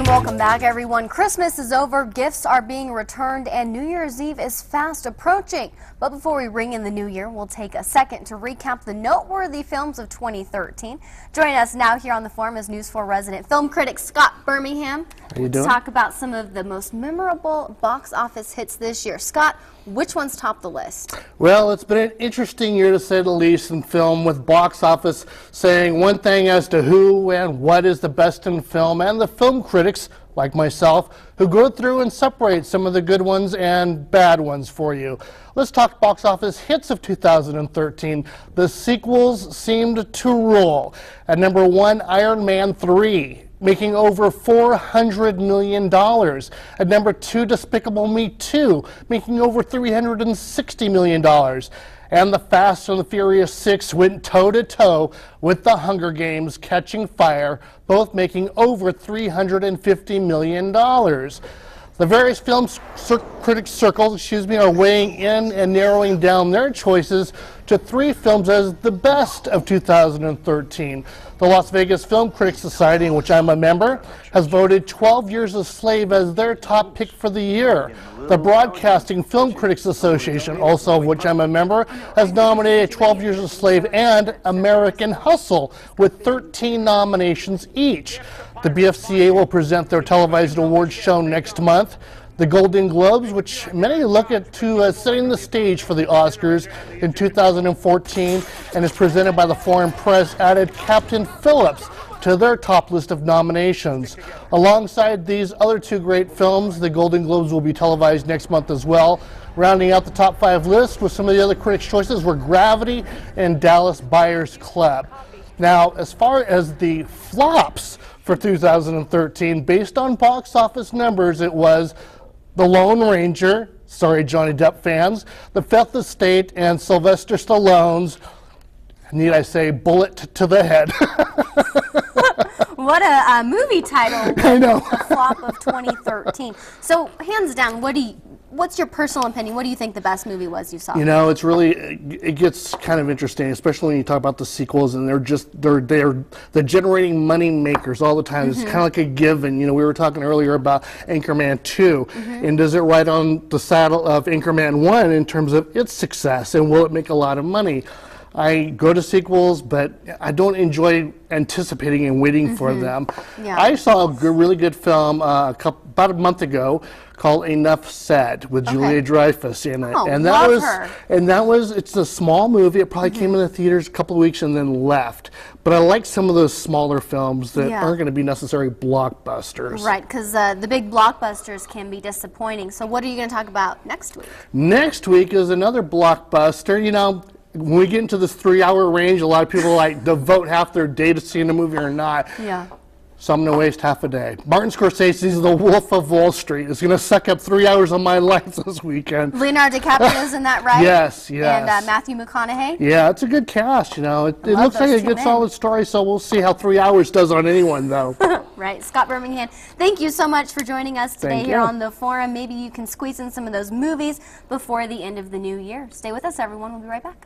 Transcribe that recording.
Welcome back, everyone. Christmas is over, gifts are being returned, and New Year's Eve is fast approaching. But before we ring in the new year, we'll take a second to recap the noteworthy films of 2013. Joining us now here on the forum is News 4 resident film critic Scott Birmingham. How you doing? To talk about some of the most memorable box office hits this year. Scott, which ones top the list? Well, it's been an interesting year to say the least in film, with box office saying one thing as to who and what is the best in film, and the film critics, like myself, who go through and separate some of the good ones and bad ones for you. Let's talk box office hits of 2013. The sequels seemed to rule. At number 1, Iron Man 3. Making over $400 million. At number 2, Despicable Me 2, making over $360 million. And The Fast and the Furious 6 went toe-to-toe with The Hunger Games: Catching Fire, both making over $350 million. The various film critics circles, are weighing in and narrowing down their choices to 3 films as the best of 2013. The Las Vegas Film Critics Society, in which I'm a member, has voted 12 Years a Slave as their top pick for the year. The Broadcasting Film Critics Association, also of which I'm a member, has nominated 12 Years a Slave and American Hustle, with 13 nominations each. The BFCA will present their televised awards show next month. The Golden Globes, which many look at to setting the stage for the Oscars in 2014 and is presented by the Foreign Press, added Captain Phillips to their top list of nominations. Alongside these other 2 great films, the Golden Globes will be televised next month as well. Rounding out the top 5 list with some of the other critics' choices were Gravity and Dallas Buyers Club. Now, as far as the flops for 2013, based on box office numbers, it was The Lone Ranger, sorry Johnny Depp fans, The Fifth Estate, and Sylvester Stallone's, need I say, Bullet to the Head. What a movie title. I know. The flop of 2013. So, hands down, what's your personal opinion? What do you think the best movie was you saw? You know, it gets kind of interesting, especially when you talk about the sequels, and they're generating money makers all the time. It's kind of like a given. You know, we were talking earlier about Anchorman 2, and does it ride on the saddle of Anchorman 1 in terms of its success, and will it make a lot of money? I go to sequels, but I don't enjoy anticipating and waiting for them. Yeah. I saw a really good film about a month ago called Enough Said with Julia Dreyfus in it. Oh, and love her. It's a small movie. It probably came in the theaters a couple of weeks and then left. But I like some of those smaller films that aren't going to be necessarily blockbusters. Right, because the big blockbusters can be disappointing. So what are you going to talk about next week? Next week is another blockbuster. You know, when we get into this 3-hour range, a lot of people like devote half their day to seeing a movie or not. Yeah. So I'm going to waste half a day. Martin Scorsese's The Wolf of Wall Street is going to suck up 3 hours of my life this weekend. Leonardo DiCaprio's in that, right? Yes. And Matthew McConaughey? Yeah, it's a good cast, you know. It looks like a good solid story, so we'll see how 3 hours does on anyone, though. Right. Scott Birmingham, thank you so much for joining us today here on the forum. Maybe you can squeeze in some of those movies before the end of the new year. Stay with us, everyone. We'll be right back.